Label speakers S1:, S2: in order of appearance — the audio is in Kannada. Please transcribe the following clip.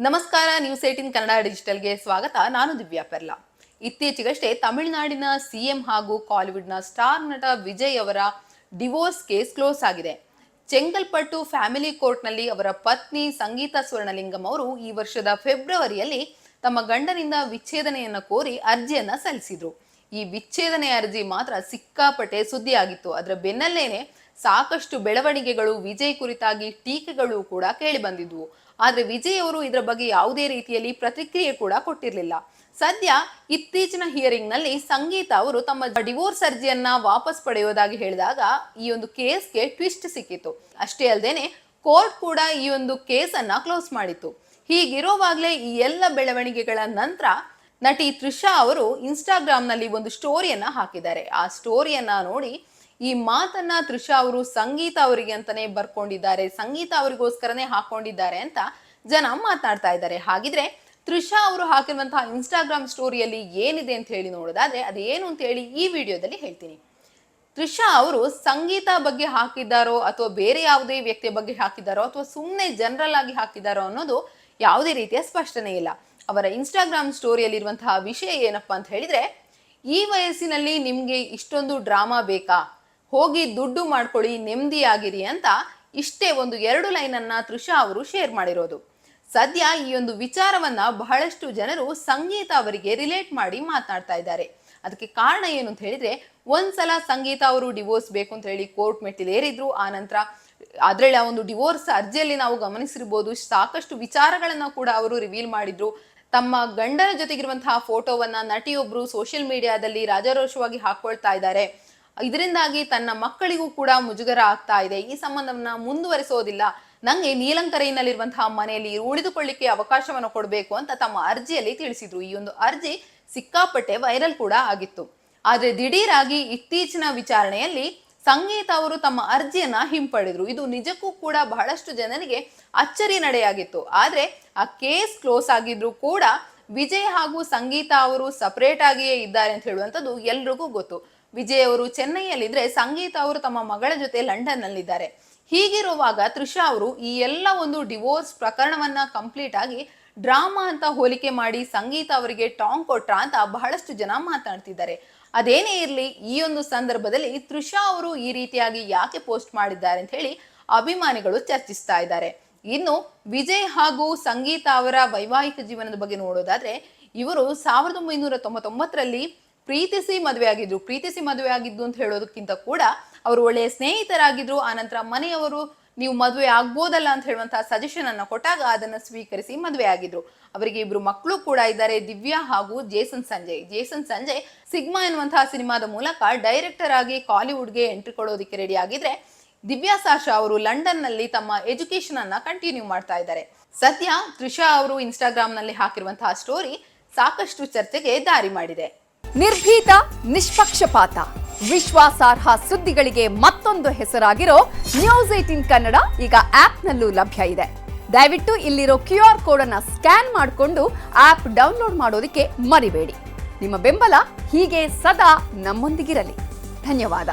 S1: ನಮಸ್ಕಾರ, ನ್ಯೂಸ್ 18 ಕನ್ನಡ ಡಿಜಿಟಲ್ಗೆ ಸ್ವಾಗತ. ನಾನು ದಿವ್ಯಾ ಪೆರ್ಲಾ. ಇತ್ತೀಚೆಗಷ್ಟೇ ತಮಿಳುನಾಡಿನ ಸಿಎಂ ಹಾಗೂ ಕಾಲಿವುಡ್ನ ಸ್ಟಾರ್ ನಟ ವಿಜಯ್ ಅವರ ಡಿವೋರ್ಸ್ ಕೇಸ್ ಕ್ಲೋಸ್ ಆಗಿದೆ. ಚೆಂಗಲ್ಪಟ್ಟು ಫ್ಯಾಮಿಲಿ ಕೋರ್ಟ್ನಲ್ಲಿ ಅವರ ಪತ್ನಿ ಸಂಗೀತಾ ಸ್ವರ್ಣಲಿಂಗಂ ಅವರು ಈ ವರ್ಷದ ಫೆಬ್ರವರಿಯಲ್ಲಿ ತಮ್ಮ ಗಂಡನಿಂದ ವಿಚ್ಛೇದನೆಯನ್ನು ಕೋರಿ ಅರ್ಜಿಯನ್ನ ಸಲ್ಲಿಸಿದ್ರು. ಈ ವಿಚ್ಛೇದನೆ ಅರ್ಜಿ ಮಾತ್ರ ಸಿಕ್ಕಾಪಟ್ಟೆ ಸುದ್ದಿಯಾಗಿತ್ತು. ಅದರ ಬೆನ್ನಲ್ಲೇನೆ ಸಾಕಷ್ಟು ಬೆಳವಣಿಗೆಗಳು, ವಿಜಯ್ ಕುರಿತಾಗಿ ಟೀಕೆಗಳು ಕೂಡ ಕೇಳಿ ಬಂದಿದ್ವು. ಆದ್ರೆ ವಿಜಯ್ ಅವರು ಇದರ ಬಗ್ಗೆ ಯಾವುದೇ ರೀತಿಯಲ್ಲಿ ಪ್ರತಿಕ್ರಿಯೆ ಕೂಡ ಕೊಟ್ಟಿರಲಿಲ್ಲ. ಸದ್ಯ ಇತ್ತೀಚಿನ ಹಿಯರಿಂಗ್ ನಲ್ಲಿ ಸಂಗೀತಾ ಅವರು ತಮ್ಮ ಡಿವೋರ್ಸ್ ಅರ್ಜಿಯನ್ನ ವಾಪಸ್ ಪಡೆಯೋದಾಗಿ ಹೇಳಿದಾಗ ಈ ಒಂದು ಕೇಸ್ಗೆ ಟ್ವಿಸ್ಟ್ ಸಿಕ್ಕಿತ್ತು. ಅಷ್ಟೇ ಅಲ್ಲದೇನೆ ಕೋರ್ಟ್ ಕೂಡ ಈ ಒಂದು ಕೇಸನ್ನ ಕ್ಲೋಸ್ ಮಾಡಿತ್ತು. ಹೀಗಿರುವಾಗಲೇ ಈ ಎಲ್ಲ ಬೆಳವಣಿಗೆಗಳ ನಂತರ ನಟಿ ತ್ರಿಷಾ ಅವರು ಇನ್ಸ್ಟಾಗ್ರಾಮ್ ನಲ್ಲಿ ಒಂದು ಸ್ಟೋರಿಯನ್ನ ಹಾಕಿದ್ದಾರೆ. ಆ ಸ್ಟೋರಿಯನ್ನ ನೋಡಿ ಈ ಮಾತನ್ನ ತ್ರಿಷಾ ಅವರು ಸಂಗೀತಾ ಅವರಿಗೆ ಅಂತಾನೆ ಬರ್ಕೊಂಡಿದ್ದಾರೆ, ಸಂಗೀತಾ ಅವರಿಗೋಸ್ಕರನೇ ಹಾಕೊಂಡಿದ್ದಾರೆ ಅಂತ ಜನ ಮಾತನಾಡ್ತಾ ಇದ್ದಾರೆ. ಹಾಗಿದ್ರೆ ತ್ರಿಷಾ ಅವರು ಹಾಕಿರುವಂತಹ ಇನ್ಸ್ಟಾಗ್ರಾಮ್ ಸ್ಟೋರಿಯಲ್ಲಿ ಏನಿದೆ ಅಂತ ಹೇಳಿ ನೋಡೋದಾದ್ರೆ ಅದೇನು ಅಂತ ಹೇಳಿ ಈ ವಿಡಿಯೋದಲ್ಲಿ ಹೇಳ್ತೀನಿ. ತ್ರಿಷಾ ಅವರು ಸಂಗೀತಾ ಬಗ್ಗೆ ಹಾಕಿದ್ದಾರೋ ಅಥವಾ ಬೇರೆ ಯಾವುದೇ ವ್ಯಕ್ತಿಯ ಬಗ್ಗೆ ಹಾಕಿದ್ದಾರೋ ಅಥವಾ ಸುಮ್ಮನೆ ಜನರಲ್ ಆಗಿ ಹಾಕಿದ್ದಾರೋ ಅನ್ನೋದು ಯಾವುದೇ ರೀತಿಯ ಸ್ಪಷ್ಟನೆ ಇಲ್ಲ. ಅವರ ಇನ್ಸ್ಟಾಗ್ರಾಮ್ ಸ್ಟೋರಿಯಲ್ಲಿರುವಂತಹ ವಿಷಯ ಏನಪ್ಪಾ ಅಂತ ಹೇಳಿದ್ರೆ, ಈ ವಯಸ್ಸಿನಲ್ಲಿ ನಿಮ್ಗೆ ಇಷ್ಟೊಂದು ಡ್ರಾಮಾ ಬೇಕಾ, ಹೋಗಿ ದುಡ್ಡು ಮಾಡ್ಕೊಳ್ಳಿ, ನೆಮ್ಮದಿಯಾಗಿರಿ ಅಂತ ಇಷ್ಟೇ ಒಂದು 2 ಲೈನನ್ನ ತ್ರಿಷಾ ಅವರು ಶೇರ್ ಮಾಡಿರೋದು. ಸದ್ಯ ಈ ಒಂದು ವಿಚಾರವನ್ನ ಬಹಳಷ್ಟು ಜನರು ಸಂಗೀತಾ ಅವರಿಗೆ ರಿಲೇಟ್ ಮಾಡಿ ಮಾತನಾಡ್ತಾ ಇದ್ದಾರೆ. ಅದಕ್ಕೆ ಕಾರಣ ಏನು ಅಂತ ಹೇಳಿದ್ರೆ, ಒಂದ್ಸಲ ಸಂಗೀತಾ ಅವರು ಡಿವೋರ್ಸ್ ಬೇಕು ಅಂತ ಹೇಳಿ ಕೋರ್ಟ್ ಮೆಟ್ಟಿಲೇರಿದ್ರು. ಆ ನಂತರ ಅದ್ರಲ್ಲಿ ಆ ಒಂದು ಡಿವೋರ್ಸ್ ಅರ್ಜಿಯಲ್ಲಿ ನಾವು ಗಮನಿಸಿರ್ಬೋದು, ಸಾಕಷ್ಟು ವಿಚಾರಗಳನ್ನ ಕೂಡ ಅವರು ರಿವೀಲ್ ಮಾಡಿದ್ರು. ತಮ್ಮ ಗಂಡನ ಜೊತೆಗಿರುವಂತಹ ಫೋಟೋವನ್ನ ನಟಿಯೊಬ್ರು ಸೋಷಿಯಲ್ ಮೀಡಿಯಾದಲ್ಲಿ ರಾಜಾರೋಷವಾಗಿ ಹಾಕೊಳ್ತಾ ಇದ್ದಾರೆ. ಇದರಿಂದಾಗಿ ತನ್ನ ಮಕ್ಕಳಿಗೂ ಕೂಡ ಮುಜುಗರ ಆಗ್ತಾ ಇದೆ. ಈ ಸಂಬಂಧವನ್ನ ಮುಂದುವರಿಸೋದಿಲ್ಲ, ನಂಗೆ ನೀಲಂಕರೈನಲ್ಲಿರುವಂತಹ ಮನೆಯಲ್ಲಿ ಉಳಿದುಕೊಳ್ಳಿಕ್ಕೆ ಅವಕಾಶವನ್ನು ಕೊಡಬೇಕು ಅಂತ ತಮ್ಮ ಅರ್ಜಿಯಲ್ಲಿ ತಿಳಿಸಿದ್ರು. ಈ ಒಂದು ಅರ್ಜಿ ಸಿಕ್ಕಾಪಟ್ಟೆ ವೈರಲ್ ಕೂಡ ಆಗಿತ್ತು. ಆದ್ರೆ ದಿಢೀರಾಗಿ ಇತ್ತೀಚಿನ ವಿಚಾರಣೆಯಲ್ಲಿ ಸಂಗೀತಾ ಅವರು ತಮ್ಮ ಅರ್ಜಿಯನ್ನ ಹಿಂಪಡೆದ್ರು. ಇದು ನಿಜಕ್ಕೂ ಕೂಡ ಬಹಳಷ್ಟು ಜನರಿಗೆ ಅಚ್ಚರಿ ನಡೆಯಾಗಿತ್ತು. ಆದ್ರೆ ಆ ಕೇಸ್ ಕ್ಲೋಸ್ ಆಗಿದ್ರು ಕೂಡ ವಿಜಯ್ ಹಾಗೂ ಸಂಗೀತಾ ಅವರು ಸಪರೇಟ್ ಆಗಿಯೇ ಇದ್ದಾರೆ ಅಂತ ಹೇಳುವಂಥದ್ದು ಎಲ್ರಿಗೂ ಗೊತ್ತು. ವಿಜಯ್ ಅವರು ಚೆನ್ನೈಯಲ್ಲಿದ್ರೆ ಸಂಗೀತಾ ಅವರು ತಮ್ಮ ಮಗಳ ಜೊತೆ ಲಂಡನ್ ನಲ್ಲಿದ್ದಾರೆ. ಹೀಗಿರುವಾಗ ತ್ರಿಷಾ ಅವರು ಈ ಎಲ್ಲ ಒಂದು ಡಿವೋರ್ಸ್ ಪ್ರಕರಣವನ್ನ ಕಂಪ್ಲೀಟ್ ಆಗಿ ಡ್ರಾಮಾ ಅಂತ ಹೋಲಿಕೆ ಮಾಡಿ ಸಂಗೀತಾ ಅವರಿಗೆ ಟಾಂಗ್ ಕೊಟ್ರ ಅಂತ ಬಹಳಷ್ಟು ಜನ ಮಾತನಾಡ್ತಿದ್ದಾರೆ. ಅದೇನೇ ಇರ್ಲಿ, ಈ ಒಂದು ಸಂದರ್ಭದಲ್ಲಿ ತ್ರಿಷಾ ಅವರು ಈ ರೀತಿಯಾಗಿ ಯಾಕೆ ಪೋಸ್ಟ್ ಮಾಡಿದ್ದಾರೆ ಅಂತ ಹೇಳಿ ಅಭಿಮಾನಿಗಳು ಚರ್ಚಿಸ್ತಾ ಇದ್ದಾರೆ. ಇನ್ನು ವಿಜಯ್ ಹಾಗೂ ಸಂಗೀತಾ ಅವರ ವೈವಾಹಿಕ ಜೀವನದ ಬಗ್ಗೆ ನೋಡೋದಾದ್ರೆ, ಇವರು 1999ರಲ್ಲಿ ಪ್ರೀತಿಸಿ ಮದುವೆ ಆಗಿದ್ದು ಅಂತ ಹೇಳೋದಕ್ಕಿಂತ ಕೂಡ ಅವರು ಒಳ್ಳೆಯ ಸ್ನೇಹಿತರಾಗಿದ್ರು. ಆನಂತರ ಮನೆಯವರು ನೀವು ಮದುವೆ ಆಗ್ಬೋದಲ್ಲ ಅಂತ ಹೇಳುವಂತಹ ಸಜೆಷನ್ ಅನ್ನ ಕೊಟ್ಟಾಗ ಅದನ್ನ ಸ್ವೀಕರಿಸಿ ಮದುವೆ ಆಗಿದ್ರು. ಅವರಿಗೆ 2 ಮಕ್ಕಳು ಕೂಡ ಇದ್ದಾರೆ, ದಿವ್ಯಾ ಹಾಗೂ ಜೇಸನ್ ಸಂಜಯ್ ಸಿಗ್ಮಾ ಎನ್ನುವಂತಹ ಸಿನಿಮಾದ ಮೂಲಕ ಡೈರೆಕ್ಟರ್ ಆಗಿ ಕಾಲಿವುಡ್ಗೆ ಎಂಟ್ರಿ ಕೊಡೋದಕ್ಕೆ ರೆಡಿ ಆಗಿದ್ರೆ, ದಿವ್ಯಾ ಸಾಶಾ ಅವರು ಲಂಡನ್ ನಲ್ಲಿ ತಮ್ಮ ಎಜುಕೇಶನ್ ಅನ್ನ ಕಂಟಿನ್ಯೂ ಮಾಡ್ತಾ ಇದ್ದಾರೆ. ಸದ್ಯ ತ್ರಿಷಾ ಅವರು ಇನ್ಸ್ಟಾಗ್ರಾಮ್ ನಲ್ಲಿ ಹಾಕಿರುವಂತಹ ಸ್ಟೋರಿ ಸಾಕಷ್ಟು ಚರ್ಚೆಗೆ ದಾರಿ ಮಾಡಿದೆ.
S2: ನಿರ್ಭೀತ, ನಿಷ್ಪಕ್ಷಪಾತ, ವಿಶ್ವಾಸಾರ್ಹ ಸುದ್ದಿಗಳಿಗೆ ಮತ್ತೊಂದು ಹೆಸರಾಗಿರೋ ನ್ಯೂಸ್ 18 ಕನ್ನಡ ಈಗ ಆಪ್ನಲ್ಲೂ ಲಭ್ಯ ಇದೆ. ದಯವಿಟ್ಟು ಇಲ್ಲಿರೋ QR ಕೋಡ್ ಅನ್ನ ಸ್ಕ್ಯಾನ್ ಮಾಡಿಕೊಂಡು ಆಪ್ ಡೌನ್ಲೋಡ್ ಮಾಡೋದಕ್ಕೆ ಮರಿಬೇಡಿ. ನಿಮ್ಮ ಬೆಂಬಲ ಹೀಗೆ ಸದಾ ನಮ್ಮೊಂದಿಗಿರಲಿ. ಧನ್ಯವಾದ.